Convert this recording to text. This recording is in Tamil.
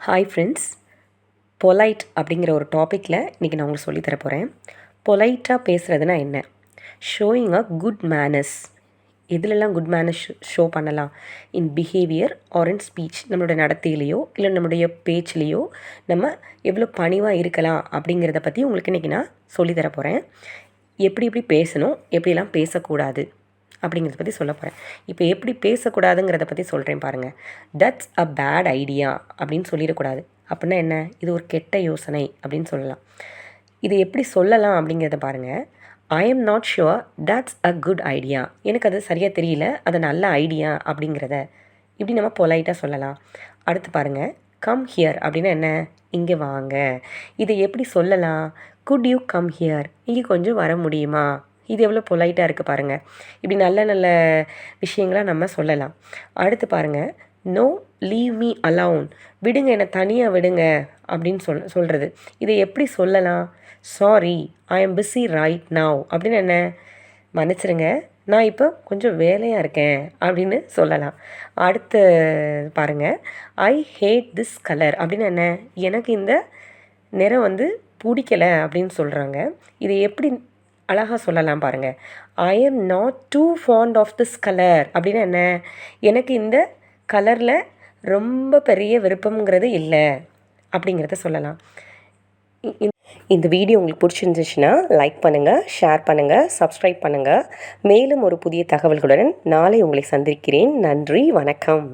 ஹாய் ஃப்ரெண்ட்ஸ், பொலைட் அப்படிங்கிற ஒரு டாப்பிக்கில் இன்றைக்கி நான் உங்களுக்கு சொல்லித்தர போகிறேன். பொலைட்டாக பேசுகிறதுனா என்ன? Showing a good manners. எதுலெல்லாம் குட் மேனர்ஸ் ஷோ பண்ணலாம்? In behaviour or in speech. நம்மளோட நடத்தையிலையோ இல்லை நம்மளுடைய பேச்சிலையோ நம்ம எவ்வளோ பணிவாக இருக்கலாம் அப்படிங்கிறத பற்றி உங்களுக்கு இன்றைக்கி நான் சொல்லித்தர போகிறேன். எப்படி எப்படி பேசணும், எப்படிலாம் பேசக்கூடாது அப்படிங்கிறத பற்றி சொல்ல போகிறேன். இப்போ எப்படி பேசக்கூடாதுங்கிறத பற்றி சொல்கிறேன் பாருங்கள். தட்ஸ் அ பேட் ஐடியா அப்படின்னு சொல்லிடக்கூடாது. அப்படின்னா என்ன? இது ஒரு கெட்ட யோசனை அப்படின்னு சொல்லலாம். இது எப்படி சொல்லலாம் அப்படிங்கிறத பாருங்கள். I am not sure that's a good idea. எனக்கு அது சரியாக தெரியல, அது நல்ல ஐடியா அப்படிங்கிறத இப்படி நம்ம பொலைட்டாக சொல்லலாம். அடுத்து பாருங்கள், கம் ஹியர் அப்படின்னா என்ன? இங்கே வாங்க. இதை எப்படி சொல்லலாம்? Good you come here? இங்கே கொஞ்சம் வர முடியுமா? இது எவ்வளோ பொலைட்டாக இருக்குது பாருங்கள். இப்படி நல்ல நல்ல விஷயங்களாக நம்ம சொல்லலாம். அடுத்து பாருங்கள், நோ லீவ் மீ அலவுன். விடுங்க, என்னை தனியாக விடுங்க அப்படின்னு சொல்கிறது. இதை எப்படி சொல்லலாம்? Sorry I am busy right now அப்படின்னு என்ன? மன்னிச்சிருங்க, நான் இப்போ கொஞ்சம் வேலையாக இருக்கேன் அப்படின்னு சொல்லலாம். அடுத்து பாருங்கள், ஐ ஹேட் திஸ் கலர் அப்படின்னு என்ன? எனக்கு இந்த நிறம் பிடிக்கலை அப்படின்னு சொல்கிறாங்க. இதை எப்படி அழகாக சொல்லலாம் பாருங்கள். I am not too fond of this colour அப்படின்னா என்ன? எனக்கு இந்த கலரில் ரொம்ப பெரிய விருப்பங்கிறது இல்லை அப்படிங்கிறத சொல்லலாம். இந்த வீடியோ உங்களுக்கு பிடிச்சிருந்துச்சுன்னா லைக் பண்ணுங்கள், ஷேர் பண்ணுங்கள், சப்ஸ்கிரைப் பண்ணுங்கள். மேலும் ஒரு புதிய தகவல்களுடன் நாளை உங்களை சந்திக்கிறேன். நன்றி, வணக்கம்.